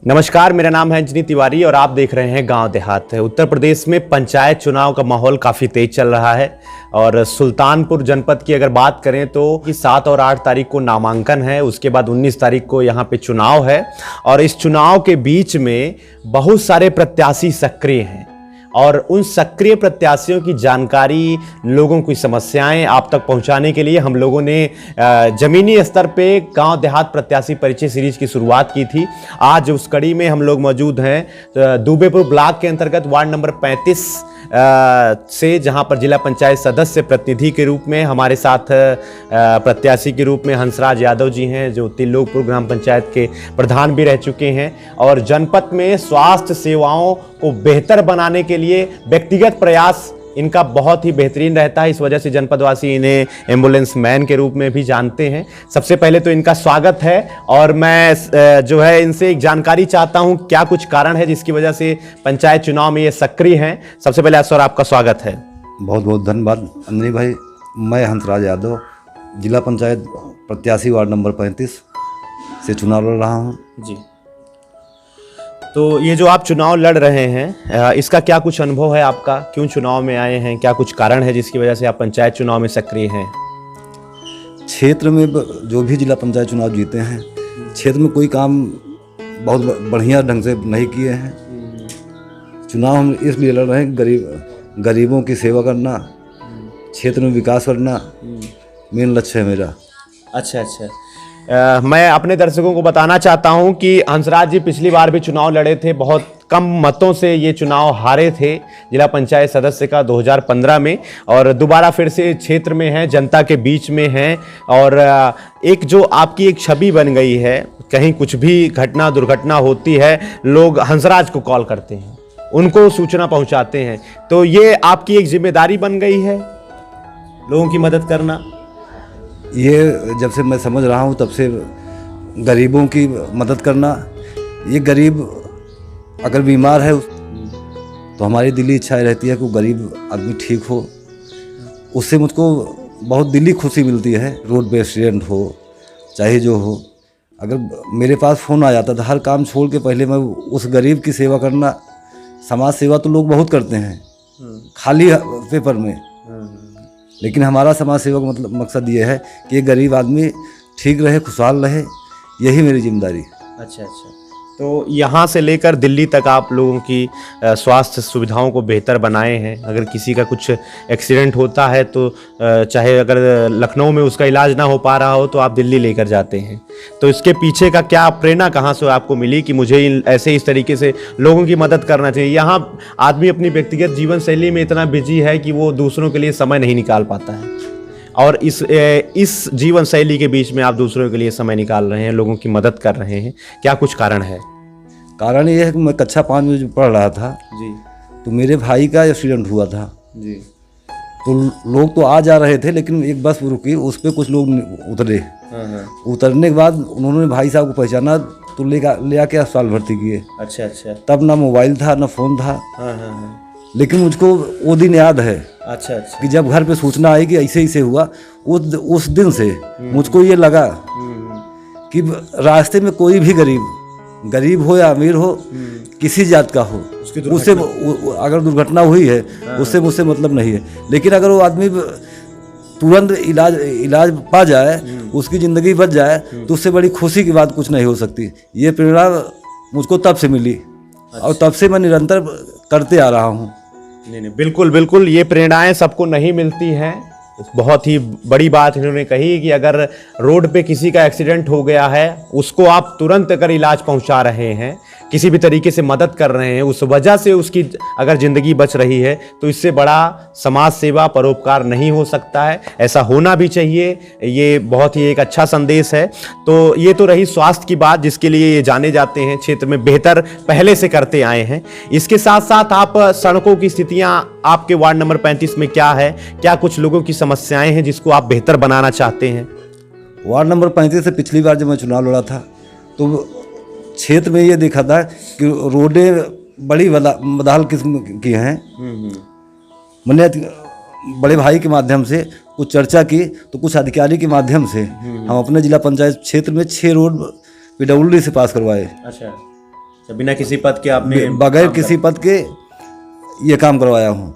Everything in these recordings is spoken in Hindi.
नमस्कार, मेरा नाम है अंजनी तिवारी और आप देख रहे हैं गांव देहात। उत्तर प्रदेश में पंचायत चुनाव का माहौल काफ़ी तेज चल रहा है और सुल्तानपुर जनपद की अगर बात करें तो 7 और 8 तारीख को नामांकन है, उसके बाद 19 तारीख को यहां पे चुनाव है और इस चुनाव के बीच में बहुत सारे प्रत्याशी सक्रिय हैं और उन सक्रिय प्रत्याशियों की जानकारी, लोगों की समस्याएं आप तक पहुंचाने के लिए हम लोगों ने ज़मीनी स्तर पे गांव देहात प्रत्याशी परिचय सीरीज की शुरुआत की थी। आज उस कड़ी में हम लोग मौजूद हैं दुबेपुर ब्लॉक के अंतर्गत वार्ड नंबर 35 से, जहां पर जिला पंचायत सदस्य प्रतिनिधि के रूप में हमारे साथ प्रत्याशी के रूप में हंसराज यादव जी हैं, जो तिल्लोकपुर ग्राम पंचायत के प्रधान भी रह चुके हैं और जनपद में स्वास्थ्य सेवाओं को बेहतर बनाने के लिए व्यक्तिगत प्रयास इनका बहुत ही बेहतरीन रहता है। इस वजह से जनपदवासी इन्हें एम्बुलेंस मैन के रूप में भी जानते हैं। सबसे पहले तो इनका स्वागत है और मैं जो है इनसे एक जानकारी चाहता हूं, क्या कुछ कारण है जिसकी वजह से पंचायत चुनाव में ये सक्रिय हैं। सबसे पहले सर आपका स्वागत है। बहुत बहुत धन्यवाद अंजनी भाई। मैं हंसराज यादव, जिला पंचायत प्रत्याशी वार्ड नंबर 35 से चुनाव लड़ रहा हूँ जी। तो ये जो आप चुनाव लड़ रहे हैं, इसका क्या कुछ अनुभव है आपका? क्यों चुनाव में आए हैं? क्या कुछ कारण है जिसकी वजह से आप पंचायत चुनाव में सक्रिय हैं? क्षेत्र में जो भी जिला पंचायत चुनाव जीते हैं, क्षेत्र में कोई काम बहुत बढ़िया ढंग से नहीं किए हैं। चुनाव हम इसलिए लड़ रहे हैं, गरीबों की सेवा करना, क्षेत्र में विकास करना मेन लक्ष्य है मेरा। अच्छा। मैं अपने दर्शकों को बताना चाहता हूं कि हंसराज जी पिछली बार भी चुनाव लड़े थे, बहुत कम मतों से ये चुनाव हारे थे जिला पंचायत सदस्य का 2015 में, और दोबारा फिर से क्षेत्र में हैं, जनता के बीच में हैं और एक जो आपकी एक छवि बन गई है, कहीं कुछ भी घटना दुर्घटना होती है लोग हंसराज को कॉल करते हैं, उनको सूचना पहुंचाते हैं। तो ये आपकी एक जिम्मेदारी बन गई है लोगों की मदद करना। ये जब से मैं समझ रहा हूँ तब से गरीबों की मदद करना। ये गरीब अगर बीमार है तो हमारी दिली इच्छा रहती है कि वो गरीब आदमी ठीक हो, उससे मुझको बहुत दिली खुशी मिलती है। रोड पे एक्सीडेंट हो चाहे जो हो, अगर मेरे पास फ़ोन आ जाता था, हर काम छोड़ के पहले मैं उस गरीब की सेवा करना। समाज सेवा तो लोग बहुत करते हैं खाली पेपर में, लेकिन हमारा समाज सेवा का मतलब मकसद ये है कि एक गरीब आदमी ठीक रहे, खुशहाल रहे, यही मेरी जिम्मेदारी। अच्छा। तो यहाँ से लेकर दिल्ली तक आप लोगों की स्वास्थ्य सुविधाओं को बेहतर बनाए हैं। अगर किसी का कुछ एक्सीडेंट होता है तो चाहे अगर लखनऊ में उसका इलाज ना हो पा रहा हो तो आप दिल्ली लेकर जाते हैं। तो इसके पीछे का क्या प्रेरणा कहाँ से आपको मिली कि मुझे ऐसे इस तरीके से लोगों की मदद करना चाहिए? यहाँ आदमी अपनी व्यक्तिगत जीवन शैली में इतना बिजी है कि वो दूसरों के लिए समय नहीं निकाल पाता है और इस जीवन शैली के बीच में आप दूसरों के लिए समय निकाल रहे हैं, लोगों की मदद कर रहे हैं। क्या कुछ कारण है? कारण ये है कि मैं कक्षा 5 में पढ़ रहा था जी, तो मेरे भाई का एक्सीडेंट हुआ था जी। तो लोग तो आ जा रहे थे, लेकिन एक बस रुकी, उस पर कुछ लोग उतरे। उतरने के बाद उन्होंने भाई साहब को पहचाना तो ले आके अस्पताल भर्ती किए। अच्छा। तब ना मोबाइल था ना फ़ोन था। लेकिन मुझको वो दिन याद है। अच्छा। कि जब घर पे सूचना आई कि ऐसे ऐसे हुआ, उस दिन से मुझको ये लगा कि रास्ते में कोई भी गरीब हो या अमीर हो, किसी जात का हो, उससे अगर दुर्घटना हुई है उससे मुझसे मतलब नहीं है, लेकिन अगर वो आदमी तुरंत इलाज पा जाए, उसकी ज़िंदगी बच जाए, तो उससे बड़ी खुशी की बात कुछ नहीं हो सकती। ये प्रेरणा मुझको तब से मिली और तब से मैं निरंतर करते आ रहा हूँ। नहीं, बिल्कुल ये प्रेरणाएं सबको नहीं मिलती हैं। बहुत ही बड़ी बात इन्होंने कही कि अगर रोड पे किसी का एक्सीडेंट हो गया है, उसको आप तुरंत अगर इलाज पहुंचा रहे हैं, किसी भी तरीके से मदद कर रहे हैं, उस वजह से उसकी अगर ज़िंदगी बच रही है, तो इससे बड़ा समाज सेवा परोपकार नहीं हो सकता है। ऐसा होना भी चाहिए। ये बहुत ही एक अच्छा संदेश है। तो ये तो रही स्वास्थ्य की बात, जिसके लिए ये जाने जाते हैं, क्षेत्र में बेहतर पहले से करते आए हैं। इसके साथ साथ आप सड़कों की स्थितियाँ आपके वार्ड नंबर 35 में क्या है? क्या कुछ लोगों की समस्याएं हैं जिसको आप बेहतर बनाना चाहते हैं? वार्ड नंबर 35 से पिछली बार जब मैं चुनाव लड़ा था तो क्षेत्र में ये देखा था कि रोडें बड़ी बदहाल किस्म की हैं। मैंने बड़े भाई के माध्यम से कुछ चर्चा की तो कुछ अधिकारी के माध्यम से हम अपने जिला पंचायत क्षेत्र में 6 रोड PWD से पास करवाए। अच्छा। बिना किसी पद के आपने बगैर किसी पद के ये काम करवाया हूँ।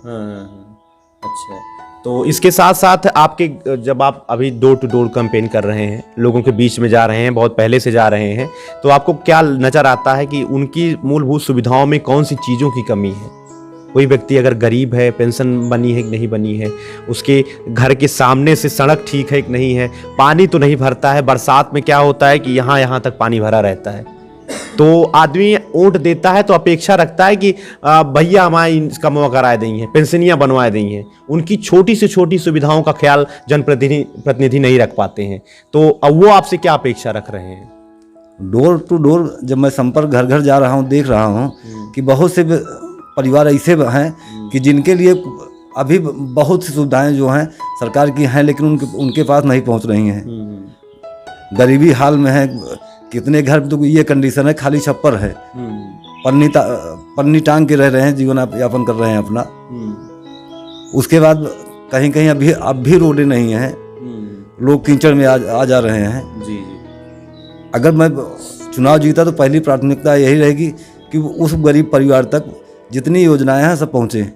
अच्छा, तो इसके साथ साथ आपके जब आप अभी डोर टू डोर कैंपेन कर रहे हैं, लोगों के बीच में जा रहे हैं, बहुत पहले से जा रहे हैं, तो आपको क्या नज़र आता है कि उनकी मूलभूत सुविधाओं में कौन सी चीज़ों की कमी है? कोई व्यक्ति अगर गरीब है, पेंशन बनी है कि नहीं बनी है, उसके घर के सामने से सड़क ठीक है कि नहीं है, पानी तो नहीं भरता है, बरसात में क्या होता है कि यहाँ तक पानी भरा रहता है, तो आदमी वोट देता है तो अपेक्षा रखता है कि भैया हमारी इसका मौका कराए दी हैं, पेंशनियाँ बनवाए दी हैं, उनकी छोटी से छोटी सुविधाओं का ख्याल जनप्रतिनिधि नहीं रख पाते हैं। तो अब वो आपसे क्या अपेक्षा रख रहे हैं? डोर टू डोर जब मैं संपर्क घर घर जा रहा हूँ, देख रहा हूँ कि बहुत से परिवार ऐसे हैं कि जिनके लिए अभी बहुत सी सुविधाएं जो हैं सरकार की हैं, लेकिन उनके पास नहीं पहुंच रही हैं। गरीबी हाल में है, कितने घर तो ये कंडीशन है, खाली छप्पर है, पन्नी टांग के रह रहे हैं, जीवन यापन कर रहे हैं अपना। उसके बाद कहीं कहीं अब भी रोडें नहीं हैं, लोग कीचड़ में आ जा रहे हैं। जी। अगर मैं चुनाव जीता तो पहली प्राथमिकता यही रहेगी कि उस गरीब परिवार तक जितनी योजनाएं हैं सब पहुँचे,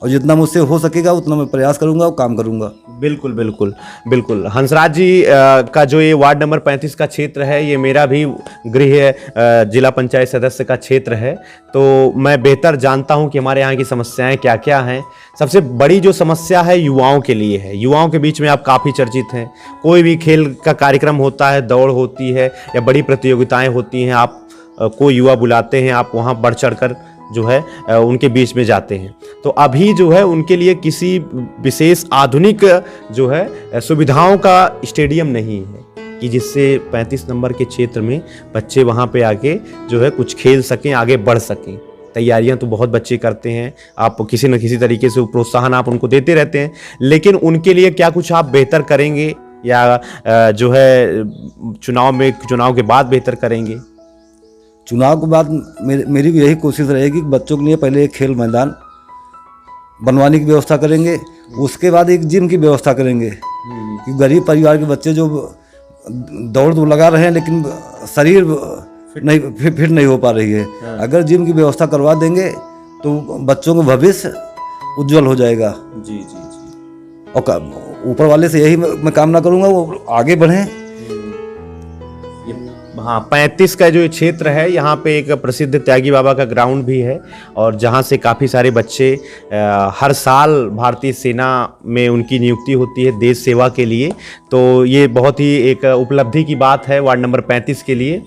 और जितना मुझसे हो सकेगा उतना मैं प्रयास करूंगा और काम करूंगा। बिल्कुल बिल्कुल बिल्कुल। हंसराज जी का जो ये वार्ड नंबर 35 का क्षेत्र है, ये मेरा भी गृह जिला पंचायत सदस्य का क्षेत्र है, तो मैं बेहतर जानता हूं कि हमारे यहाँ की समस्याएं क्या क्या हैं। सबसे बड़ी जो समस्या है युवाओं के लिए है। युवाओं के बीच में आप काफ़ी चर्चित हैं, कोई भी खेल का कार्यक्रम होता है, दौड़ होती है या बड़ी प्रतियोगिताएँ होती हैं, आप कोई युवा बुलाते हैं, आप वहाँ बढ़ चढ़ कर जो है उनके बीच में जाते हैं। तो अभी जो है उनके लिए किसी विशेष आधुनिक जो है सुविधाओं का स्टेडियम नहीं है कि जिससे 35 नंबर के क्षेत्र में बच्चे वहाँ पे आके जो है कुछ खेल सकें, आगे बढ़ सकें। तैयारियां तो बहुत बच्चे करते हैं, आप किसी न किसी तरीके से प्रोत्साहन आप उनको देते रहते हैं, लेकिन उनके लिए क्या कुछ आप बेहतर करेंगे या जो है चुनाव के बाद बेहतर करेंगे? चुनाव के बाद मेरी भी यही कोशिश रहेगी कि बच्चों के लिए पहले एक खेल मैदान बनवाने की व्यवस्था करेंगे, उसके बाद एक जिम की व्यवस्था करेंगे कि गरीब परिवार के बच्चे जो दौड़ तो लगा रहे हैं लेकिन शरीर फिट नहीं हो पा रही है, अगर जिम की व्यवस्था करवा देंगे तो बच्चों का भविष्य उज्जवल हो जाएगा। जी जी जी। और ऊपर वाले से यही मैं कामना करूँगा वो आगे बढ़ें। हाँ, 35 का जो क्षेत्र है यहाँ पे एक प्रसिद्ध त्यागी बाबा का ग्राउंड भी है, और जहाँ से काफ़ी सारे बच्चे हर साल भारतीय सेना में उनकी नियुक्ति होती है देश सेवा के लिए। तो ये बहुत ही एक उपलब्धि की बात है वार्ड नंबर 35 के लिए।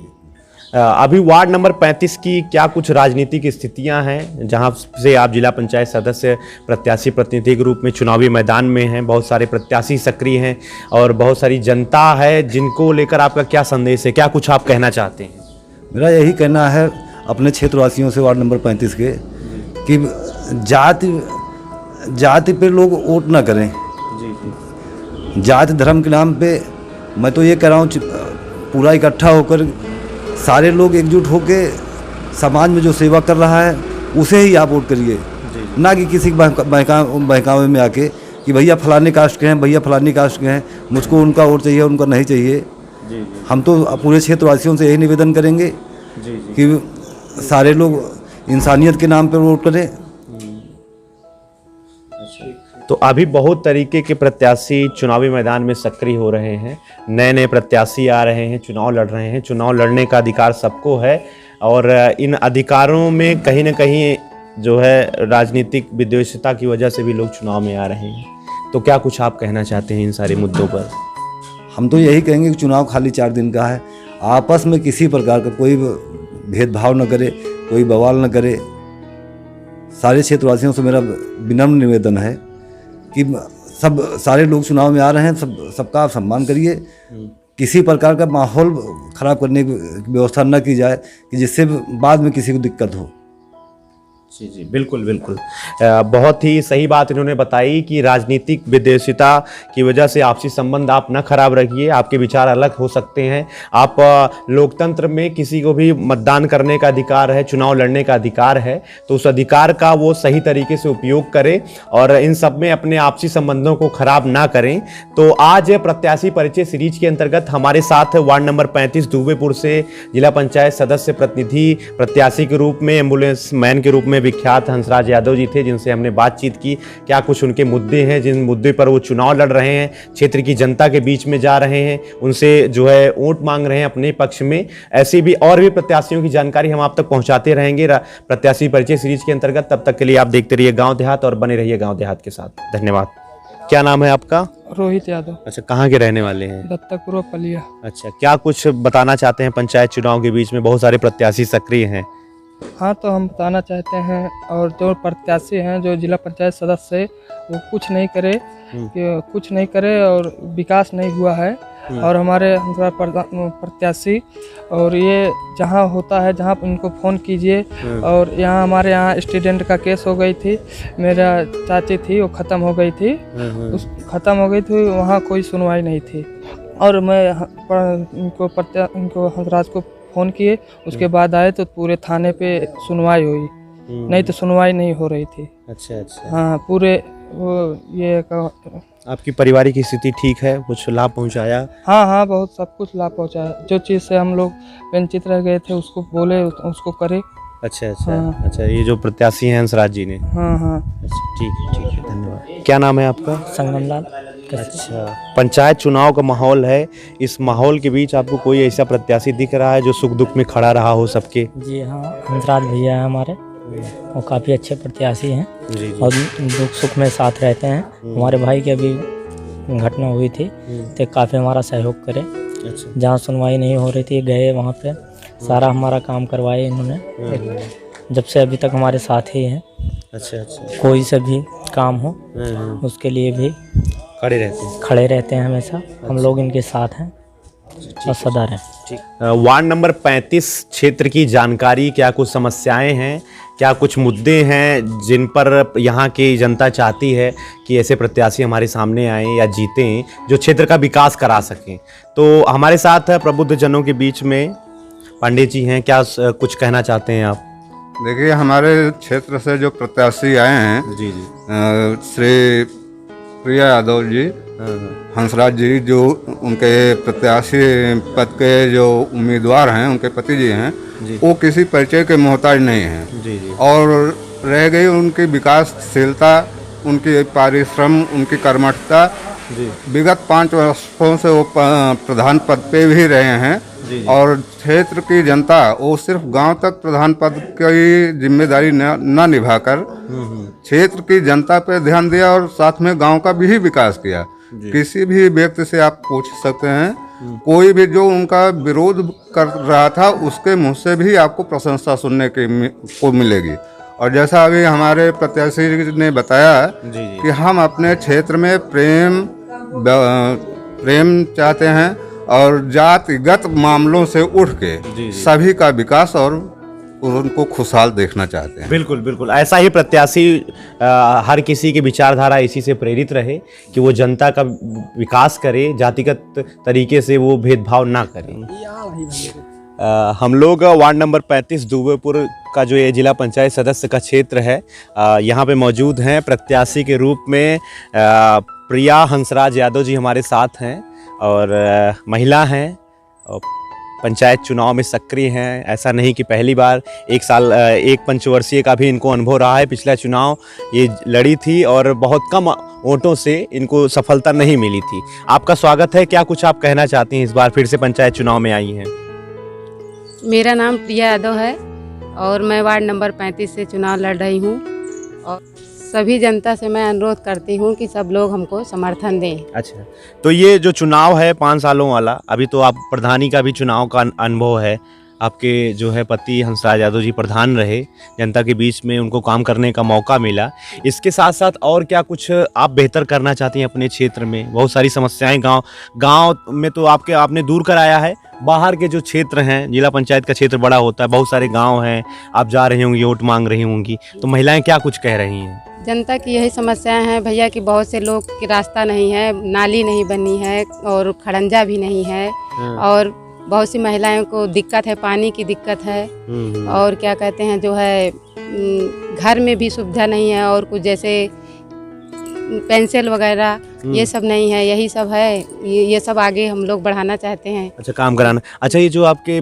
अभी वार्ड नंबर 35 की क्या कुछ राजनीतिक स्थितियां हैं जहां से आप जिला पंचायत सदस्य प्रत्याशी प्रतिनिधि के रूप में चुनावी मैदान में हैं, बहुत सारे प्रत्याशी सक्रिय हैं और बहुत सारी जनता है, जिनको लेकर आपका क्या संदेश है, क्या कुछ आप कहना चाहते हैं? मेरा यही कहना है अपने क्षेत्रवासियों से वार्ड नंबर 35 के कि जाति पे लोग वोट ना करें। जाति धर्म के नाम पे मैं तो ये कह रहा हूँ पूरा इकट्ठा होकर सारे लोग एकजुट होकर समाज में जो सेवा कर रहा है उसे ही आप वोट करिए, ना कि किसी बहकावे में आके कि भैया फलाने कास्ट के हैं, भैया फलानी कास्ट के हैं, मुझको उनका वोट चाहिए, उनका नहीं चाहिए। हम तो पूरे क्षेत्रवासियों से यही निवेदन करेंगे कि सारे लोग इंसानियत के नाम पर वोट करें। तो अभी बहुत तरीके के प्रत्याशी चुनावी मैदान में सक्रिय हो रहे हैं, नए नए प्रत्याशी आ रहे हैं, चुनाव लड़ रहे हैं। चुनाव लड़ने का अधिकार सबको है, और इन अधिकारों में कहीं ना कहीं जो है राजनीतिक विद्वेषता की वजह से भी लोग चुनाव में आ रहे हैं। तो क्या कुछ आप कहना चाहते हैं इन सारे मुद्दों पर? हम तो यही कहेंगे कि चुनाव खाली 4 दिन का है, आपस में किसी प्रकार का कोई भेदभाव न करे, कोई बवाल न करे। सारे क्षेत्रवासियों से मेरा विनम्र निवेदन है कि सारे लोग चुनाव में आ रहे हैं, सबका आप सम्मान करिए, किसी प्रकार का माहौल ख़राब करने की व्यवस्था न की जाए कि जिससे बाद में किसी को दिक्कत हो। जी जी, बिल्कुल बिल्कुल। बहुत ही सही बात इन्होंने बताई कि राजनीतिक विद्वेषता की वजह से आपसी संबंध आप न खराब रखिए। आपके विचार अलग हो सकते हैं। आप लोकतंत्र में किसी को भी मतदान करने का अधिकार है, चुनाव लड़ने का अधिकार है, तो उस अधिकार का वो सही तरीके से उपयोग करें और इन सब में अपने आपसी संबंधों को खराब ना करें। तो आज प्रत्याशी परिचय सीरीज के अंतर्गत हमारे साथ वार्ड नंबर 35 दुबेपुर से जिला पंचायत सदस्य प्रतिनिधि प्रत्याशी के रूप में, एम्बुलेंस मैन के रूप में विख्यात हंसराज यादव जी थे, जिनसे हमने बातचीत की। क्या कुछ उनके मुद्दे हैं, जिन मुद्दे पर वो चुनाव लड़ रहे हैं, क्षेत्र की जनता के बीच में जा रहे हैं, उनसे जो है वोट मांग रहे हैं अपने पक्ष में। ऐसी भी और भी प्रत्याशियों की जानकारी हम आप तक पहुंचाते रहेंगे प्रत्याशी परिचय सीरीज के अंतर्गत। तब तक के लिए आप देखते रहिए गांव देहात और बने रहिए गांव देहात के साथ। धन्यवाद। क्या नाम है आपका? रोहित यादव। अच्छा, कहाँ के रहने वाले हैं? दत्तकपुर पलिया। अच्छा, क्या कुछ बताना चाहते हैं? पंचायत चुनाव के बीच में बहुत सारे प्रत्याशी सक्रिय हैं। हाँ, तो हम बताना चाहते हैं, और जो प्रत्याशी हैं, जो जिला पंचायत सदस्य है, वो कुछ नहीं करे और विकास नहीं हुआ है। और हमारे प्रत्याशी, और ये जहाँ होता है, जहाँ उनको फ़ोन कीजिए। और यहाँ हमारे यहाँ स्टूडेंट का केस हो गई थी, मेरा चाची थी, वो ख़त्म हो गई थी, वहाँ कोई सुनवाई नहीं थी। और मैं इनको हंसराज को फ़ोन किए, उसके बाद आए तो पूरे थाने पे सुनवाई हुई, नहीं तो सुनवाई नहीं हो रही थी। अच्छा अच्छा। हाँ, पूरे वो ये आपकी पारिवारिक स्थिति ठीक है? कुछ लाभ पहुंचाया? हाँ, बहुत सब कुछ लाभ पहुंचाया। जो चीज़ से हम लोग वंचित रह गए थे, उसको बोले उसको करे। अच्छा अच्छा। हाँ। अच्छा, ये जो प्रत्याशी हैं हंसराज जी ने? हाँ। अच्छा, ठीक है, धन्यवाद। क्या नाम है आपका? संगम लाल। अच्छा, पंचायत चुनाव का माहौल है, इस माहौल के बीच आपको कोई ऐसा प्रत्याशी दिख रहा है जो सुख दुख में खड़ा रहा हो सबके? जी हाँ, हंसराज भैया है हमारे, वो काफ़ी अच्छे प्रत्याशी हैं जी। और दुख सुख में साथ रहते हैं। हमारे भाई की अभी घटना हुई थी तो काफ़ी हमारा सहयोग करे। अच्छा। जहाँ सुनवाई नहीं हो रही थी गए वहाँ पे, सारा हमारा काम करवाए इन्होंने। जब से अभी तक हमारे साथ ही हैं। अच्छा अच्छा। कोई से भी काम हो उसके लिए भी खड़े रहते हैं हमेशा। हम लोग इनके साथ हैं और सदा रहें। वार्ड नंबर 35 क्षेत्र की जानकारी, क्या कुछ समस्याएं हैं, क्या कुछ मुद्दे हैं जिन पर यहाँ की जनता चाहती है कि ऐसे प्रत्याशी हमारे सामने आएं या जीतें जो क्षेत्र का विकास करा सकें? तो हमारे साथ प्रबुद्ध जनों के बीच में पांडे जी हैं, क्या कुछ कहना चाहते हैं आप? देखिए, हमारे क्षेत्र से जो प्रत्याशी आए हैं, जी श्री प्रिया यादव जी, हंसराज जी, जो उनके प्रत्याशी पद के जो उम्मीदवार हैं, उनके पति जी हैं, वो किसी परिचय के मोहताज नहीं हैं। जी। और रह गई उनकी विकासशीलता, उनकी परिश्रम, उनकी कर्मठता। विगत 5 वर्षों से वो प्रधान पद पे भी रहे हैं। और क्षेत्र की जनता, वो सिर्फ गांव तक प्रधान पद की जिम्मेदारी न निभाकर क्षेत्र की जनता पे ध्यान दिया और साथ में गांव का भी विकास किया। किसी भी व्यक्ति से आप पूछ सकते हैं, कोई भी जो उनका विरोध कर रहा था, उसके मुंह से भी आपको प्रशंसा सुनने को मिलेगी। और जैसा अभी हमारे प्रत्याशी ने बताया कि हम अपने क्षेत्र में प्रेम चाहते हैं और जातिगत मामलों से उठ के सभी का विकास और उनको खुशहाल देखना चाहते हैं। बिल्कुल बिल्कुल, ऐसा ही प्रत्याशी हर किसी की विचारधारा इसी से प्रेरित रहे कि वो जनता का विकास करे, जातिगत तरीके से वो भेदभाव ना करे। हम लोग वार्ड नंबर 35 दुबेपुर का जो ये जिला पंचायत सदस्य का क्षेत्र है, यहाँ पे मौजूद हैं। प्रत्याशी के रूप में प्रिया हंसराज यादव जी हमारे साथ हैं और महिला हैं और पंचायत चुनाव में सक्रिय हैं। ऐसा नहीं कि पहली बार, एक पंचवर्षीय का भी इनको अनुभव रहा है। पिछला चुनाव ये लड़ी थी और बहुत कम वोटों से इनको सफलता नहीं मिली थी। आपका स्वागत है। क्या कुछ आप कहना चाहती हैं? इस बार फिर से पंचायत चुनाव में आई हैं। मेरा नाम प्रिया यादव है और मैं वार्ड नंबर 35 से चुनाव लड़ रही हूँ। और सभी जनता से मैं अनुरोध करती हूँ कि सब लोग हमको समर्थन दें। अच्छा, तो ये जो चुनाव है 5 सालों वाला, अभी तो आप प्रधानी का भी चुनाव का अनुभव है, आपके जो है पति हंसराज यादव जी प्रधान रहे, जनता के बीच में उनको काम करने का मौका मिला। इसके साथ साथ और क्या कुछ आप बेहतर करना चाहती हैं अपने क्षेत्र में? बहुत सारी समस्याएं गांव में तो आपने दूर कराया है, बाहर के जो क्षेत्र हैं, जिला पंचायत का क्षेत्र बड़ा होता है, बहुत सारे गांव हैं, आप जा रही होंगी, वोट मांग रही होंगी, तो महिलाएं क्या कुछ कह रही हैं? जनता की यही समस्याएं हैं भैया कि बहुत से लोग की रास्ता नहीं है, नाली नहीं बनी है और खड़ंजा भी नहीं है, और बहुत सी महिलाओं को दिक्कत है, पानी की दिक्कत है, और क्या कहते हैं जो है घर में भी सुविधा नहीं है, और कुछ जैसे पेंसिल वगैरह ये सब नहीं है। यही सब है, ये सब आगे हम लोग बढ़ाना चाहते हैं। अच्छा, काम कराना। अच्छा, ये जो आपके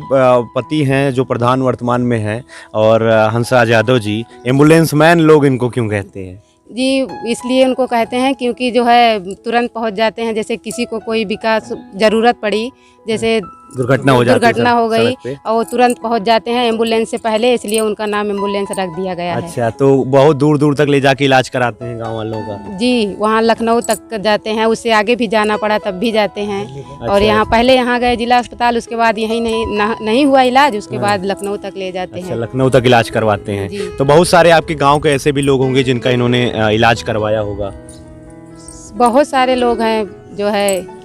पति हैं जो प्रधान वर्तमान में हैं और हंसराज यादव जी, एम्बुलेंस मैन लोग इनको क्यों कहते हैं? जी, इसलिए उनको कहते हैं क्योंकि जो है तुरंत पहुंच जाते हैं। जैसे किसी को कोई विकास ज़रूरत पड़ी, जैसे दुर्घटना हो गई और वो तुरंत पहुंच जाते हैं एम्बुलेंस से पहले, इसलिए उनका नाम एम्बुलेंस रख दिया गया है। अच्छा, तो बहुत दूर दूर तक ले जाके इलाज कराते हैं गांव वालों का? जी, वहाँ लखनऊ तक जाते हैं, उससे आगे भी जाना पड़ा तब भी जाते हैं। अच्छा, और यहाँ पहले यहाँ गए जिला अस्पताल, उसके बाद यहीं नहीं हुआ इलाज, उसके बाद लखनऊ तक ले जाते हैं। लखनऊ तक इलाज करवाते हैं। तो बहुत सारे आपके गाँव के ऐसे भी लोग होंगे जिनका इन्होंने इलाज करवाया होगा? बहुत सारे लोग हैं जो है,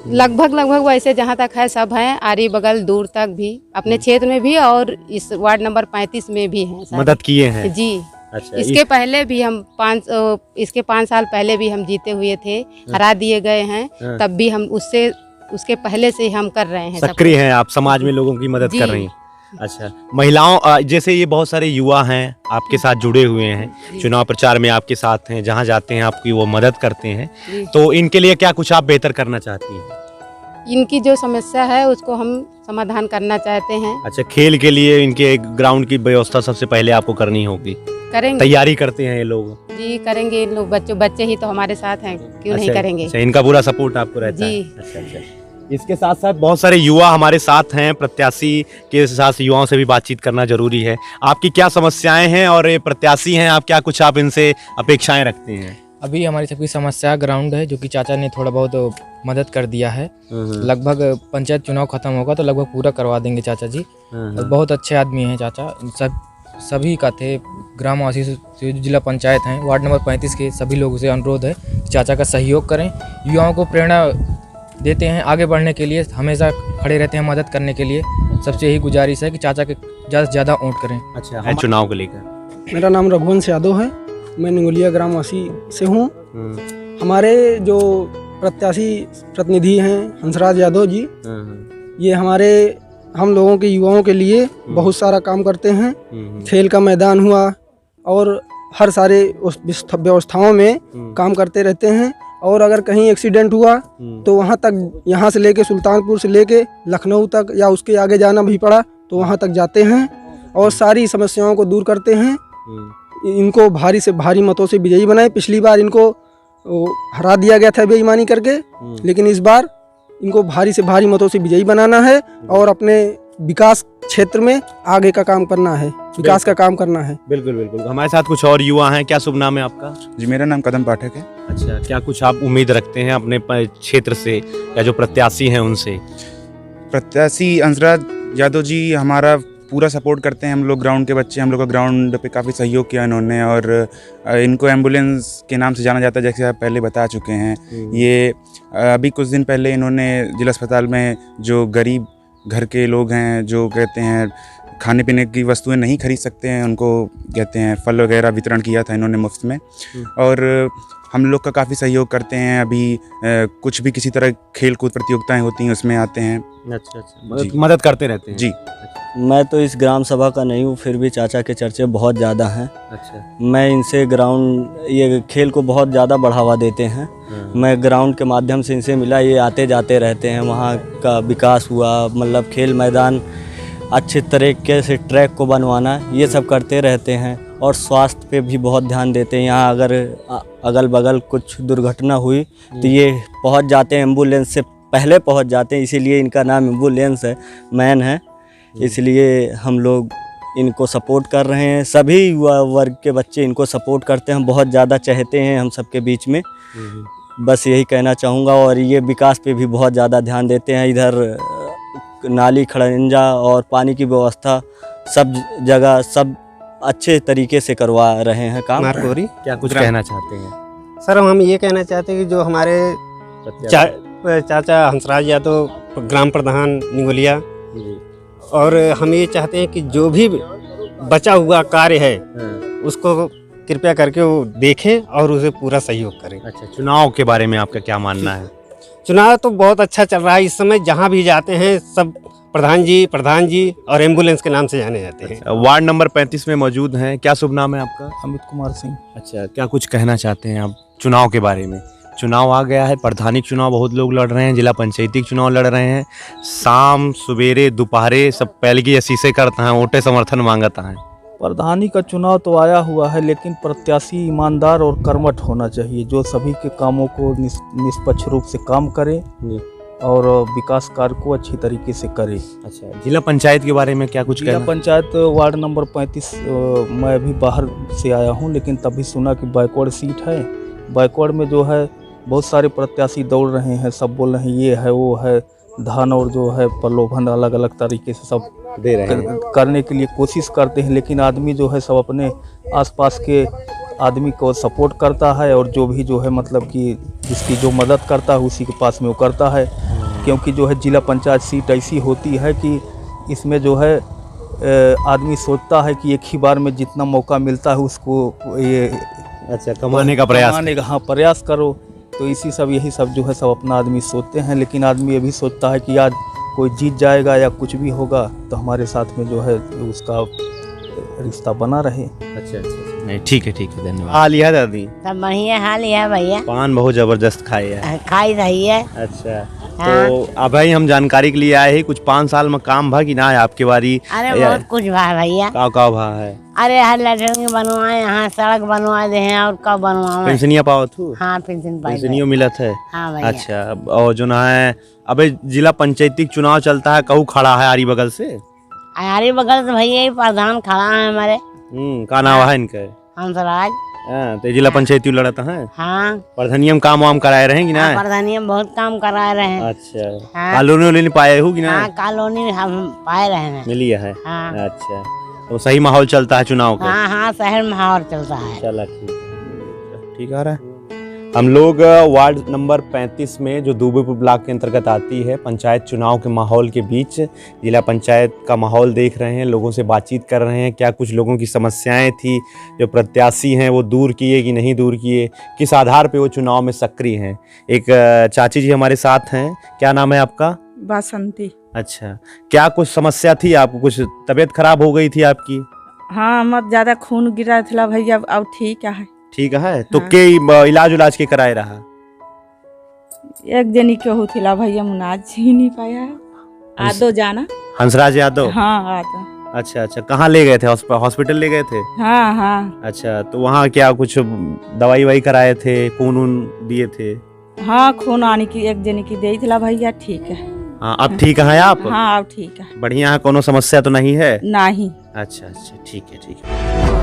लगभग वैसे जहाँ तक है सब हैं, आरी बगल दूर तक भी, अपने क्षेत्र में भी और इस वार्ड नंबर 35 में भी हैं। मदद किए हैं जी। अच्छा, इसके पहले भी हम 5 साल पहले भी हम जीते हुए थे, हरा दिए गए हैं, तब भी हम उसके पहले से हम कर रहे हैं। सक्रिय हैं आप, समाज में लोगों की मदद कर रही हैं। अच्छा, महिलाओं जैसे ये बहुत सारे युवा हैं आपके साथ जुड़े हुए हैं, चुनाव प्रचार में आपके साथ हैं, जहाँ जाते हैं आपकी वो मदद करते हैं, तो इनके लिए क्या कुछ आप बेहतर करना चाहती हैं? इनकी जो समस्या है उसको हम समाधान करना चाहते हैं। अच्छा, खेल के लिए इनके ग्राउंड की व्यवस्था सबसे पहले आपको करनी होगी। करेंगे, तैयारी करते हैं ये लोग? जी करेंगे, इन लोग बच्चे ही तो हमारे साथ हैं, क्यों नहीं करेंगे। अच्छा, इनका पूरा सपोर्ट आपको रहता है? जी। अच्छा। इसके साथ साथ बहुत सारे युवा हमारे साथ हैं, प्रत्याशी के साथ युवाओं से भी बातचीत करना जरूरी है। आपकी क्या समस्याएं हैं और ये प्रत्याशी हैं, आप इनसे अपेक्षाएं रखते हैं? अभी हमारी सबकी समस्या ग्राउंड है, जो कि चाचा ने थोड़ा बहुत मदद कर दिया है। लगभग पंचायत चुनाव खत्म होगा तो लगभग पूरा करवा देंगे चाचा जी। और बहुत अच्छे आदमी हैं चाचा, सभी का थे ग्रामवासी से जिला पंचायत हैं, वार्ड नंबर 35 के सभी लोगों से अनुरोध है चाचा का सहयोग करें। युवाओं को प्रेरणा देते हैं आगे बढ़ने के लिए, हमेशा खड़े रहते हैं मदद करने के लिए। सबसे यही गुजारिश है कि चाचा के ज़्यादा से ज़्यादा वोट करें। अच्छा, चुनाव को लेकर? मेरा नाम रघुवंश यादव है, मैं निगोलिया ग्रामवासी से हूँ। हमारे जो प्रत्याशी प्रतिनिधि हैं हंसराज यादव जी, ये हम लोगों के युवाओं के लिए बहुत सारा काम करते हैं। खेल का मैदान हुआ और हर सारे उस व्यवस्थाओं में काम करते रहते हैं। और अगर कहीं एक्सीडेंट हुआ तो वहाँ तक, यहाँ से लेके सुल्तानपुर से लेके लखनऊ तक या उसके आगे जाना भी पड़ा तो वहाँ तक जाते हैं और सारी समस्याओं को दूर करते हैं। इनको भारी से भारी मतों से विजयी बनाए। पिछली बार इनको हरा दिया गया था बेईमानी करके, लेकिन इस बार इनको भारी से भारी मतों से विजयी बनाना है और अपने विकास क्षेत्र में आगे का काम करना है, विकास का काम करना है। बिल्कुल। हमारे साथ कुछ और युवा हैं, क्या शुभ नाम है आपका? जी, मेरा नाम कदम पाठक है। अच्छा, क्या कुछ आप उम्मीद रखते हैं अपने क्षेत्र से या जो प्रत्याशी हैं उनसे? प्रत्याशी हंसराज यादव जी हमारा पूरा सपोर्ट करते हैं। हम लोग ग्राउंड के बच्चे, हम लोग का ग्राउंड पे काफ़ी सहयोग किया इन्होंने, और इनको एम्बुलेंस के नाम से जाना जाता है, जैसे आप पहले बता चुके हैं। ये अभी कुछ दिन पहले इन्होंने जिला अस्पताल में जो गरीब घर के लोग हैं, जो कहते हैं खाने पीने की वस्तुएं नहीं खरीद सकते हैं, उनको कहते हैं फल वगैरह वितरण किया था इन्होंने मुफ्त में। और हम लोग का काफ़ी सहयोग करते हैं। अभी कुछ भी किसी तरह खेल कूद प्रतियोगिताएं होती हैं उसमें आते हैं। अच्छा, मदद करते रहते हैं? जी। मैं तो इस ग्राम सभा का नहीं हूँ, फिर भी चाचा के चर्चे बहुत ज़्यादा हैं। अच्छा, मैं इनसे ये खेल को बहुत ज़्यादा बढ़ावा देते हैं। मैं ग्राउंड के माध्यम से इनसे मिला, ये आते जाते रहते हैं। वहाँ का विकास हुआ, मतलब खेल मैदान अच्छे तरीके से ट्रैक को बनवाना, ये सब करते रहते हैं। और स्वास्थ्य पे भी बहुत ध्यान देते हैं। यहाँ अगर अगल बगल कुछ दुर्घटना हुई तो ये पहुँच जाते हैं, एम्बुलेंस से पहले पहुँच जाते हैं, इसीलिए इनका नाम एम्बुलेंस है मैन है। इसलिए हम लोग इनको सपोर्ट कर रहे हैं। सभी युवा वर्ग के बच्चे इनको सपोर्ट करते हैं, बहुत ज़्यादा चाहते हैं हम सबके बीच में। बस यही कहना चाहूँगा। और ये विकास पे भी बहुत ज़्यादा ध्यान देते हैं। इधर नाली खड़ंजा और पानी की व्यवस्था सब जगह सब अच्छे तरीके से करवा रहे हैं काम। मारकोरी क्या कुछ कहना चाहते हैं? सर हम ये कहना चाहते हैं कि जो हमारे चाचा हंसराज यादव ग्राम प्रधान निगोलिया, और हम ये चाहते हैं कि जो भी बचा हुआ कार्य है उसको कृपया करके वो देखें और उसे पूरा सहयोग करें। अच्छा, चुनाव के बारे में आपका क्या मानना है? चुनाव तो बहुत अच्छा चल रहा है इस समय, जहाँ भी जाते हैं सब प्रधान जी और एम्बुलेंस के नाम से जाने जाते हैं। वार्ड नंबर 35 में मौजूद हैं। क्या शुभ नाम है आपका? अमित कुमार सिंह। अच्छा, क्या कुछ कहना चाहते हैं आप चुनाव के बारे में? चुनाव आ गया है, प्रधानिक चुनाव बहुत लोग लड़ रहे हैं, जिला पंचायती चुनाव लड़ रहे हैं, शाम सवेरे दोपहरे सब पहलगी शीशे करता है, वोटे समर्थन मांगता है। प्रधानी का चुनाव तो आया हुआ है, लेकिन प्रत्याशी ईमानदार और कर्मठ होना चाहिए, जो सभी के कामों को निष्पक्ष रूप से काम करे और विकास कार्य को अच्छी तरीके से करे। अच्छा, जिला पंचायत के बारे में क्या कुछ जिला कहना? पंचायत वार्ड नंबर 35 मैं भी बाहर से आया हूं, लेकिन तभी सुना कि बैकवर्ड सीट है। बैकवर्ड में जो है बहुत सारे प्रत्याशी दौड़ रहे हैं, सब बोल रहे हैं ये है वो है, धन और जो है प्रलोभन अलग अलग तरीके से सब दे रहे हैं, करने के लिए कोशिश करते हैं, लेकिन आदमी जो है सब अपने आसपास के आदमी को सपोर्ट करता है, और जो भी जो है मतलब कि जिसकी जो मदद करता है उसी के पास में वो करता है। क्योंकि जो है जिला पंचायत सीट ऐसी होती है कि इसमें जो है आदमी सोचता है कि एक ही बार में जितना मौका मिलता है उसको ये अच्छा कमाने का प्रयास करो। तो यही सब जो है सब अपना आदमी सोचते हैं, लेकिन आदमी ये भी सोचता है कि आज कोई जीत जाएगा या कुछ भी होगा तो हमारे साथ में जो है उसका रिश्ता बना रहे। अच्छा, नहीं ठीक है धन्यवाद। हाल है दादी? सब बढ़िया हाल है भैया। पान बहुत जबरदस्त खाई है? खाई रही है। अच्छा, तो अब भाई हम जानकारी के लिए आए हैं, कुछ 5 साल में काम भा कि ना है आपके बारी? अरे बहुत कुछ भा भैया। का भा है? अरे हर लैट्रिन बनवाए, यहाँ सड़क बनवा दे हैं और कब बनवाए। पेंशनिया पाओ तू? हाँ पेंशनियो मिलत है। हाँ भैया। अच्छा, और जो ना है अबे जिला पंचायती चुनाव चलता है, कहूँ खड़ा है आरी बगल से? आरी बगल से भैया ही प्रधान खड़ा है हमारे। का नाम है इनका? हंसराज। तो जिला पंचायती लड़ता है? हाँ। प्रधानियम काम वाम कराए रहे कि ना? प्रधानियम बहुत काम कराए रहे हैं। अच्छा, हाँ। कॉलोनी पाए हो कि ना? हाँ, कॉलोनी हम पाए रहे हैं। मिली है। हाँ। अच्छा, तो सही माहौल चलता है चुनाव का? हाँ, शहर में माहौल चलता है। चला ठीक आ रहा है। हम लोग वार्ड नंबर 35 में जो दूबेपुर ब्लॉक के अंतर्गत आती है, पंचायत चुनाव के माहौल के बीच जिला पंचायत का माहौल देख रहे हैं, लोगों से बातचीत कर रहे हैं, क्या कुछ लोगों की समस्याएं थी जो प्रत्याशी हैं वो दूर किए कि नहीं दूर किए, किस आधार पे वो चुनाव में सक्रिय हैं। एक चाची जी हमारे साथ हैं। क्या नाम है आपका? बासंती। अच्छा, क्या कुछ समस्या थी आपको? कुछ तबीयत खराब हो गई थी आपकी? हाँ, मत ज्यादा खून गिरा था भैया, अब ठीक है। ठीक है, तो हाँ। के इलाज के कराए रहा? एक जनी के हो थिला भैया, मुनाज ही नहीं पाया है। आदो जाना हंसराज यादव? हाँ, आदो। अच्छा, कहाँ ले गए थे? हॉस्पिटल ले गए थे? हाँ। अच्छा, तो वहाँ क्या कुछ दवाई वही कराए थे, खून दिए थे? हाँ, खून आने की एक जनी की दे थिला भैया, ठीक है। हाँ, अब ठीक है आप? हाँ, अब ठीक है, बढ़िया है, कोनो समस्या तो नहीं है? नहीं। अच्छा, ठीक है।